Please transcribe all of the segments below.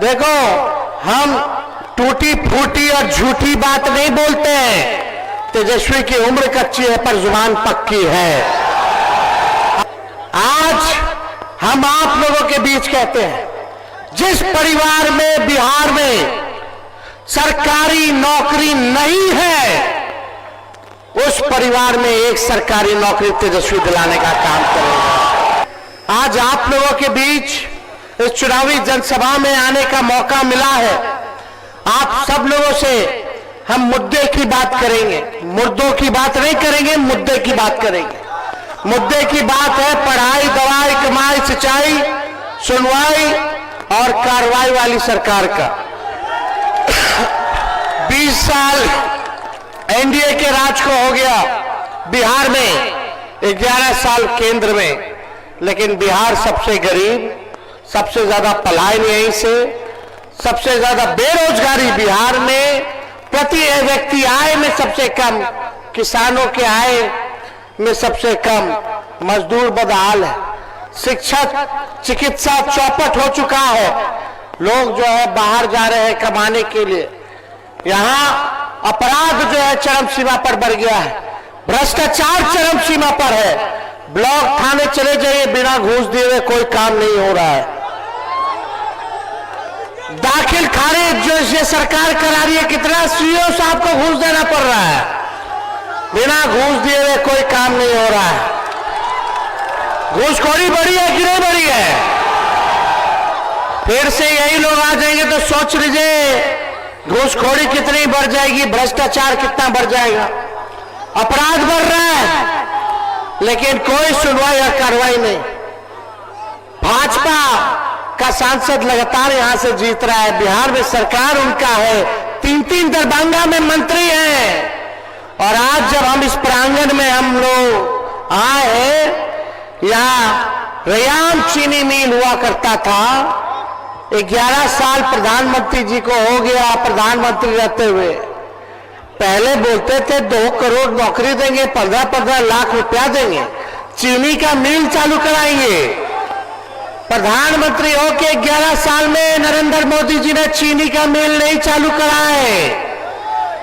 देखो, हम टूटी फूटी और झूठी बात नहीं बोलते हैं। तेजस्वी की उम्र कच्ची है पर जुबान पक्की है। आज हम आप लोगों के बीच कहते हैं, जिस परिवार में बिहार में सरकारी नौकरी नहीं है, उस परिवार में एक सरकारी नौकरी तेजस्वी दिलाने का काम करेगा। आज आप लोगों के बीच इस चुनावी जनसभा में आने का मौका मिला है। आप सब लोगों से हम मुद्दे की बात करेंगे, मुर्दों की बात नहीं करेंगे, मुद्दे की बात करेंगे। मुद्दे की बात है पढ़ाई, दवाई, कमाई, सिंचाई, सुनवाई और कार्रवाई वाली सरकार का। 20 साल एनडीए के राज को हो गया बिहार में, 11 साल केंद्र में, लेकिन बिहार सबसे गरीब, सबसे ज्यादा पलायन यहीं से, सबसे ज्यादा बेरोजगारी बिहार में, प्रति व्यक्ति आय में सबसे कम, किसानों के आय में सबसे कम, मजदूर बदहाल है, शिक्षा चिकित्सा चौपट हो चुका है। लोग जो है बाहर जा रहे हैं कमाने के लिए। यहाँ अपराध जो है चरम सीमा पर बढ़ गया है, भ्रष्टाचार चरम सीमा पर है। ब्लॉक थाने चले जाइए, बिना घूस दिए हुए कोई काम नहीं हो रहा है। दाखिल खारिज जो ये सरकार करा रही है, कितना सीओ साहब को घूस देना पड़ रहा है, बिना घूस दिए हुए कोई काम नहीं हो रहा है। घूसखोरी बढ़ी है कि नहीं बढ़ी है? फिर से यही लोग आ जाएंगे तो सोच लीजिए घूसखोरी कितनी बढ़ जाएगी, भ्रष्टाचार कितना बढ़ जाएगा। अपराध बढ़ रहा है लेकिन कोई सुनवाई और कार्रवाई नहीं। भाजपा का सांसद लगातार यहां से जीत रहा है, बिहार में सरकार उनका है, 3-3 दरभंगा में मंत्री हैं। और आज जब हम इस प्रांगण में हम लोग आए हैं, यहाँ रयाम चीनी मिल हुआ करता था, 11 साल प्रधानमंत्री जी को हो गया प्रधानमंत्री रहते हुए। पहले बोलते थे 2 करोड़ नौकरी देंगे, 15-15 लाख रुपया देंगे, चीनी का मिल चालू कराएंगे। प्रधानमंत्री होके 11 साल में नरेंद्र मोदी जी ने चीनी का मिल नहीं चालू कराए,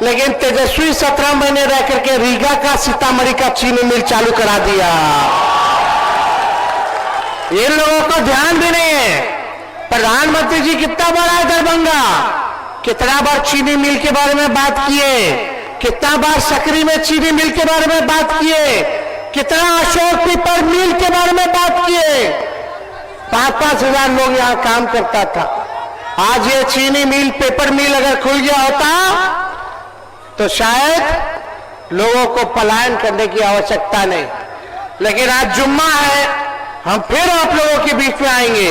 लेकिन तेजस्वी 17 महीने रह करके रीगा का, सीतामढ़ी का चीनी मिल चालू करा दिया। ये लोगों को ध्यान भी नहीं है। प्रधानमंत्री जी कितना बड़ा है दरभंगा, कितना बार चीनी मिल के बारे में बात किए, कितना बार सकरी में चीनी मिल के बारे में बात किए, कितना अशोक पीपल मिल के बारे में बात किए। 5-5 हजार लोग यहां काम करता था। आज ये चीनी मिल, पेपर मिल अगर खुल गया होता तो शायद लोगों को पलायन करने की आवश्यकता नहीं। लेकिन आज जुम्मा है, हम फिर आप लोगों के बीच में आएंगे।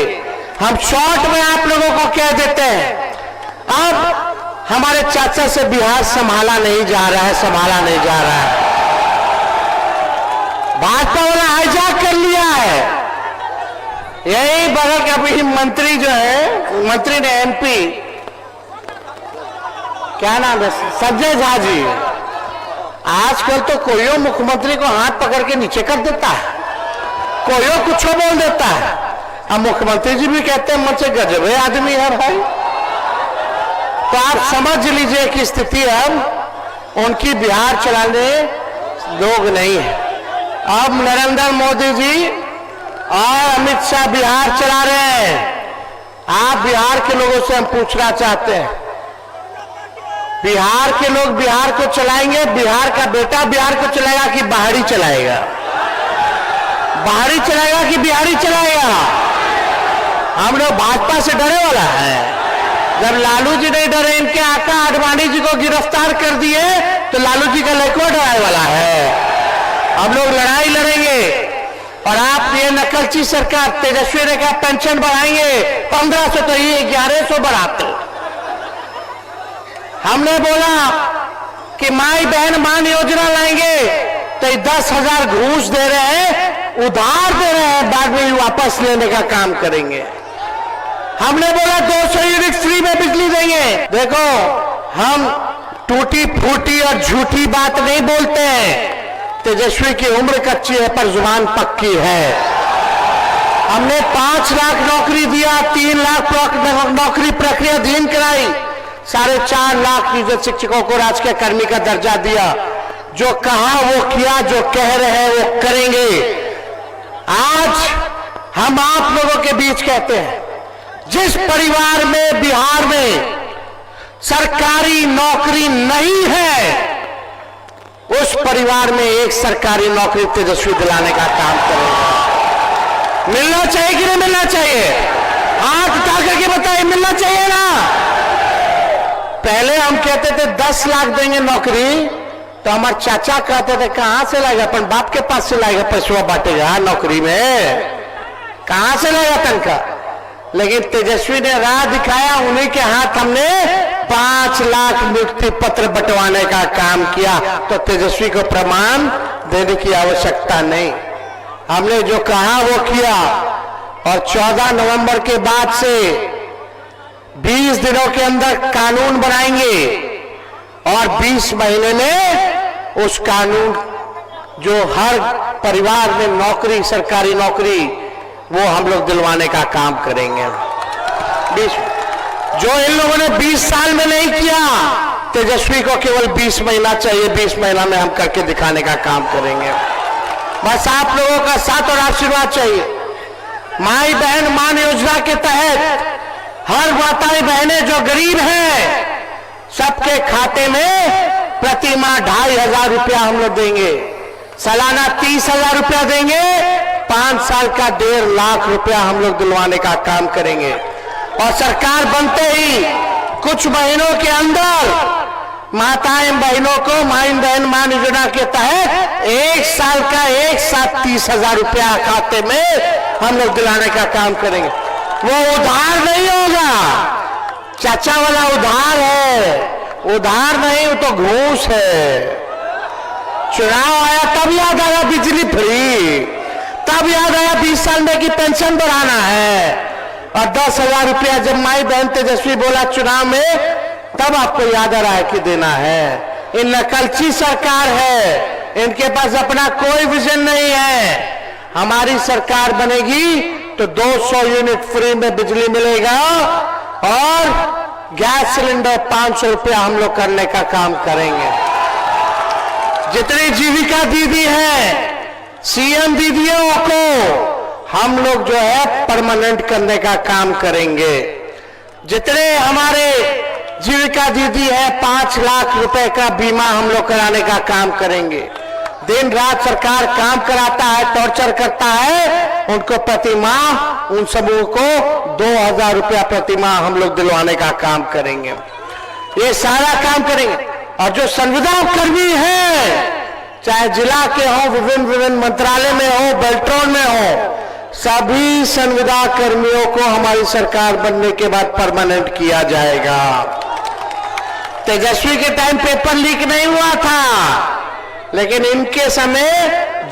हम शॉर्ट में आप लोगों को कह देते हैं, अब हमारे चाचा से बिहार संभाला नहीं जा रहा है, संभाला नहीं जा रहा है। भाजपा वाला हाईजैक कर लिया है। यही बगल का भी मंत्री जो है, मंत्री ने एमपी, क्या नाम है, संजय झा जी, आजकल तो कोई मुख्यमंत्री को हाथ पकड़ के नीचे कर देता है, कोई कुछ बोल देता है। अब मुख्यमंत्री जी भी कहते हैं मुझसे गजब है आदमी है भाई। तो आप समझ लीजिए कि स्थिति अब उनकी बिहार चलाने लोग नहीं है। अब नरेंद्र मोदी जी और अमित शाह बिहार चला रहे हैं। आप बिहार के लोगों से हम पूछना चाहते हैं, बिहार के लोग बिहार को चलाएंगे, बिहार का बेटा बिहार को चलाएगा कि बाहरी चलाएगा? बाहरी चलाएगा कि बिहारी चलाएगा? हम लोग भाजपा से डरे वाला है। जब लालू जी नहीं डरे, इनके आका आडवाणी जी को गिरफ्तार कर दिए, तो लालू जी का लड़का डराने वाला है। हम लोग लड़ाई लड़ेंगे। और आप ये नकलची सरकार, तेजस्वी ने कहा पेंशन बढ़ाएंगे 1500, तो ये 1100 बढ़ाते। हमने बोला कि माई बहन मान योजना लाएंगे, तो 10,000 घूस दे रहे हैं, उधार दे रहे हैं, बाद में वापस लेने का काम करेंगे। हमने बोला 200 यूनिट फ्री में बिजली देंगे। देखो, हम टूटी फूटी और झूठी बात नहीं बोलते हैं। तेजस्वी की उम्र कच्ची है पर जुबान पक्की है। हमने 5 लाख नौकरी दिया, 3 लाख नौकरी प्रक्रियाधीन कराई, 4.5 लाख नियोजित शिक्षकों को राजकीय कर्मी का दर्जा दिया। जो कहा वो किया, जो कह रहे हैं वो करेंगे। आज हम आप लोगों के बीच कहते हैं, जिस परिवार में बिहार में सरकारी नौकरी नहीं है, उस परिवार में एक सरकारी नौकरी तेजस्वी दिलाने का काम करेगा। मिलना चाहिए कि नहीं मिलना चाहिए? हाथ उठा करके बताइए, मिलना चाहिए ना? पहले हम कहते थे 10 लाख देंगे नौकरी, तो हमारे चाचा कहते थे कहां से लाएगा, अपन बाप के पास से लाएगा, पैसा बांटेगा नौकरी में, कहां से लाएगा तनखा? लेकिन तेजस्वी ने राह दिखाया, उन्हीं के हाथ हमने 5 लाख नियुक्ति पत्र बंटवाने का काम किया। तो तेजस्वी को प्रमाण देने की आवश्यकता नहीं, हमने जो कहा वो किया। और 14 नवंबर के बाद से 20 दिनों के अंदर कानून बनाएंगे और 20 महीने में उस कानून जो हर परिवार में नौकरी, सरकारी नौकरी, वो हम लोग दिलवाने का काम करेंगे। जो इन लोगों ने 20 साल में नहीं किया, तेजस्वी को केवल 20 महीना चाहिए, 20 महीना में हम करके दिखाने का काम करेंगे। बस आप लोगों का साथ और आशीर्वाद चाहिए। माई बहन मान योजना के तहत हर माताएं बहनें जो गरीब हैं, सबके खाते में प्रति माह 2,500 रुपया हम लोग देंगे, सालाना 30,000 रुपया देंगे, 5 साल का 1.5 लाख रुपया हम लोग दिलवाने का काम करेंगे। और सरकार बनते ही कुछ महीनों के अंदर माताएं बहनों को माई बहन मान योजना के तहत 1 साल का एक साथ 30,000 रुपया खाते में हम लोग दिलाने का काम करेंगे। वो उधार नहीं होगा, चाचा वाला उधार है, उधार नहीं, वो तो घूस है। चुनाव आया तब याद आया बिजली फ्री, तब याद आया 20 साल में की पेंशन बढ़ाना है, और 10,000 रुपया जब माई बहन तेजस्वी बोला चुनाव में, तब आपको याद आ रहा है कि देना है। इन नकलची सरकार है, इनके पास अपना कोई विजन नहीं है। हमारी सरकार बनेगी तो 200 यूनिट फ्री में बिजली मिलेगा और गैस सिलेंडर 500 रुपया हम लोग करने का काम करेंगे। जितनी जीविका दीदी है, सीएम दीदियों को हम लोग जो है परमानेंट करने का काम करेंगे। जितने हमारे जीविका दीदी है, 5 लाख रुपए का बीमा हम लोग कराने का काम करेंगे। दिन रात सरकार काम कराता है, टॉर्चर करता है, उनको प्रति माह उन समूह को 2,000 रुपया प्रति माह हम लोग दिलवाने का काम करेंगे। ये सारा काम करेंगे। और जो संविदा कर्मी है, चाहे जिला के हो, विभिन्न मंत्रालय में हो, बेल्ट्रॉन में हो, सभी संविदा कर्मियों को हमारी सरकार बनने के बाद परमानेंट किया जाएगा। तेजस्वी के टाइम पेपर लीक नहीं हुआ था, लेकिन इनके समय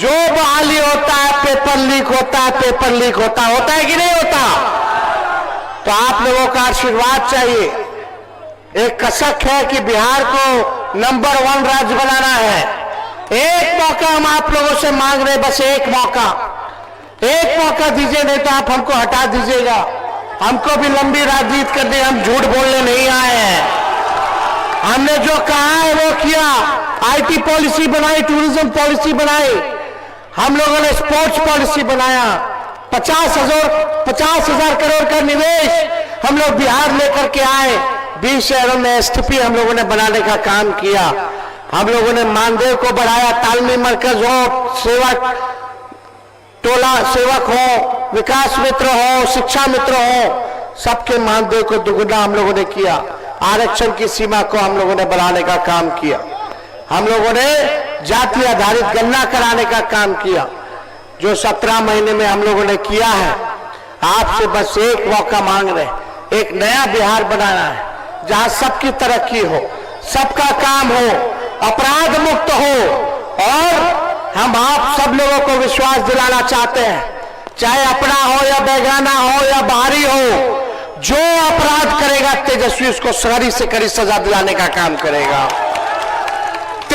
जो बहाली होता है पेपर लीक होता है, पेपर लीक होता है कि नहीं होता? तो आप लोगों का आशीर्वाद चाहिए। एक कसक है कि बिहार को नंबर 1 राज्य बनाना है। एक मौका हम आप लोगों से मांग रहे, बस एक मौका दीजिए, नहीं तो आप हमको हटा दीजिएगा। हमको भी लंबी राजनीति करनी, हम झूठ बोलने नहीं आए हैं। हमने जो कहा है वो किया। आईटी पॉलिसी बनाई, टूरिज्म पॉलिसी बनाई, हम लोगों ने स्पोर्ट्स पॉलिसी बनाया, 50,000 करोड़ का निवेश हम लोग बिहार लेकर के आए। 20 शहरों में एसटीपी हम लोगों ने बनाने का काम किया। हम लोगों ने मानदेय को बढ़ाया, तालमेल मरकज हो, सेवक टोला सेवक हो, विकास मित्र हो, शिक्षा मित्र हो, सबके मानदेय को दुगुना हम लोगों ने किया। आरक्षण की सीमा को हम लोगों ने बढ़ाने का काम किया। हम लोगों ने जाति आधारित गणना कराने का काम किया, जो 17 महीने में हम लोगों ने किया है। आपसे बस एक मौका मांग रहे, एक नया बिहार बनाना है, जहां सबकी तरक्की हो, सबका काम हो, अपराध मुक्त हो। और हम आप सब लोगों को विश्वास दिलाना चाहते हैं, चाहे अपना हो या बेगाना हो या बाहरी हो, जो अपराध करेगा तेजस्वी उसको कड़ी से कड़ी सजा दिलाने का काम करेगा।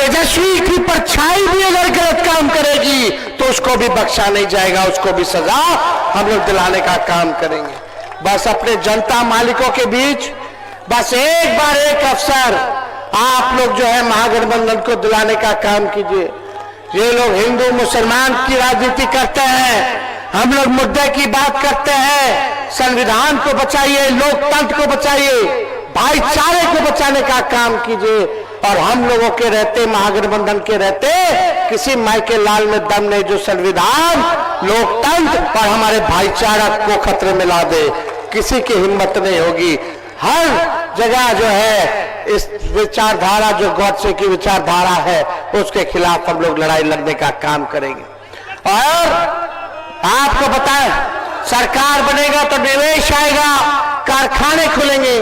तेजस्वी की परछाई भी अगर गलत काम करेगी तो उसको भी बख्शा नहीं जाएगा, उसको भी सजा हम लोग दिलाने का काम करेंगे। बस अपने जनता मालिकों के बीच बस एक बार एक अवसर आप लोग जो है महागठबंधन को दिलाने का काम कीजिए। ये लोग हिंदू मुसलमान की राजनीति करते हैं, हम लोग मुद्दे की बात करते हैं। संविधान को बचाइए, लोकतंत्र को बचाइए, भाईचारे को बचाने का काम कीजिए। और हम लोगों के रहते, महागठबंधन के रहते, किसी माइके लाल में दम नहीं जो संविधान, लोकतंत्र और हमारे भाईचारा को खतरे में ला दे। किसी की हिम्मत नहीं होगी। हर जगह जो है इस विचारधारा, जो गॉडसे की विचारधारा है, उसके खिलाफ हम लोग लड़ाई लड़ने का काम करेंगे। और आपको बताएं, सरकार बनेगा तो निवेश आएगा, कारखाने खुलेंगे।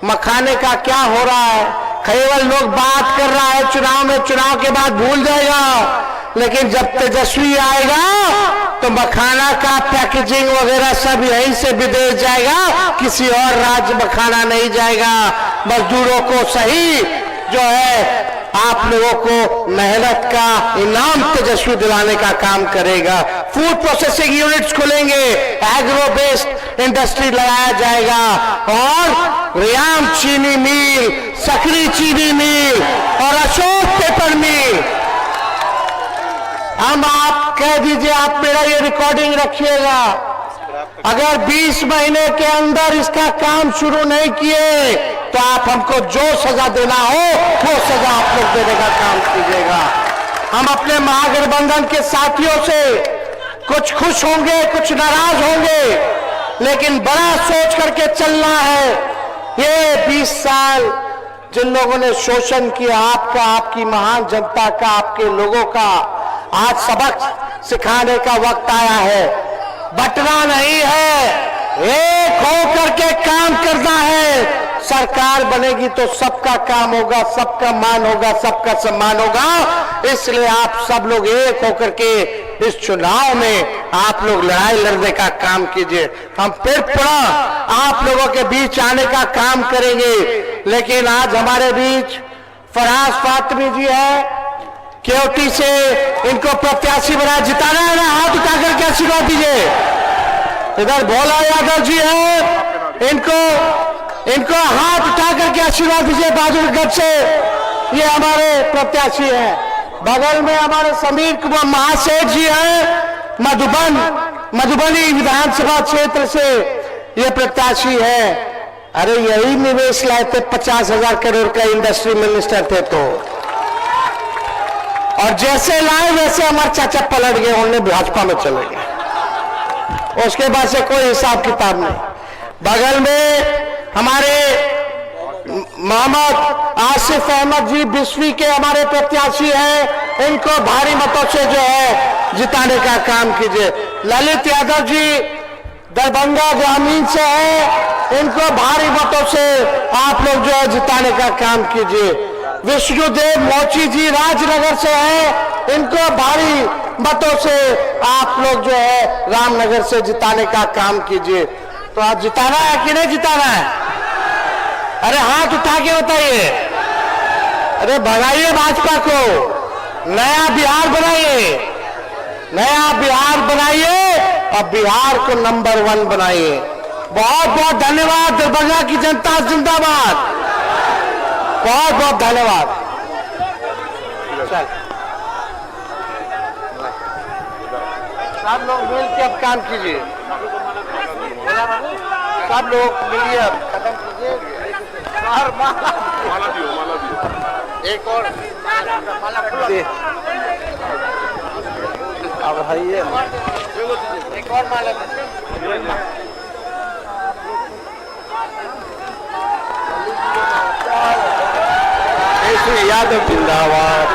मखाने का क्या हो रहा है, केवल लोग बात कर रहा है चुनाव में, चुनाव के बाद भूल जाएगा। लेकिन जब तेजस्वी आएगा तो मखाना का पैकेजिंग वगैरह सब यहीं से विदेश जाएगा, किसी और राज्य मखाना नहीं जाएगा। मजदूरों को सही जो है आप लोगों को मेहनत का इनाम तेजस्वी दिलाने का काम करेगा। फूड प्रोसेसिंग यूनिट्स खुलेंगे, एग्रो बेस्ड इंडस्ट्री लगाया जाएगा और रियाम चीनी मिल, सकरी चीनी मिल और अशोक पेपर मिल। हम आप कह दीजिए, आप मेरा ये रिकॉर्डिंग रखिएगा, अगर 20 महीने के अंदर इसका काम शुरू नहीं किए तो आप हमको जो सजा देना हो वो सजा आप लोग देने का काम कीजिएगा। हम अपने महागठबंधन के साथियों से कुछ खुश होंगे, कुछ नाराज होंगे, लेकिन बड़ा सोच करके चलना है। ये 20 साल जिन लोगों ने शोषण किया आपका, आपकी महान जनता का, आपके लोगों का, आज सबक सिखाने का वक्त आया है। बटना नहीं है, एक होकर के काम करना है। सरकार बनेगी तो सबका काम होगा, सबका मान होगा, सबका सम्मान होगा। इसलिए आप सब लोग एक होकर के इस चुनाव में आप लोग लड़ाई लड़ने का काम कीजिए। हम फिर पुनः आप लोगों के बीच आने का काम करेंगे। लेकिन आज हमारे बीच फराज फातमी जी है, केवटी से, इनको प्रत्याशी बना जिताना है ना, हाथ उठाकर के आशीर्वाद दीजिए। इधर भोला यादव जी है, इनको हाथ उठाकर के आशीर्वाद दीजिए बहादुरगढ़ से, ये हमारे प्रत्याशी हैं। बगल में हमारे समीर कुमार महासेठ जी हैं, मधुबनी विधानसभा क्षेत्र से ये प्रत्याशी है। अरे यही निवेश लाए थे, 50,000 करोड़ का इंडस्ट्री मिनिस्टर थे तो, और जैसे लाए वैसे हमारे चाचा पलट गए, उन्होंने भाजपा में चले गए। उसके बाद से कोई हिसाब किताब नहीं। बगल में हमारे मोहम्मद आसिफ अहमद जी बिस्वी के हमारे प्रत्याशी हैं, इनको भारी मतों से जो है जिताने का काम कीजिए। ललित यादव जी दरभंगा ग्रामीण से हैं, इनको भारी मतों से आप लोग जो है जिताने का काम कीजिए। विष्णुदेव मोची जी राजनगर से हैं, इनको भारी मतों से आप लोग जो है रामनगर से जिताने का काम कीजिए। तो आज जिताना है कि नहीं जिताना है? अरे हाथ उठा के बताइए। अरे भगाइए भाजपा को, नया बिहार बनाइए, नया बिहार बनाइए और बिहार को नंबर 1 बनाइए। बहुत बहुत धन्यवाद। दरभंगा की जनता जिंदाबाद। बहुत बहुत धन्यवाद। सब लोग मिल के अब काम कीजिए, सब लोग मिलिए अब खत्म कीजिए। माला दियो, एक और अब है ये, एक और माला यादव जिंदाबाद।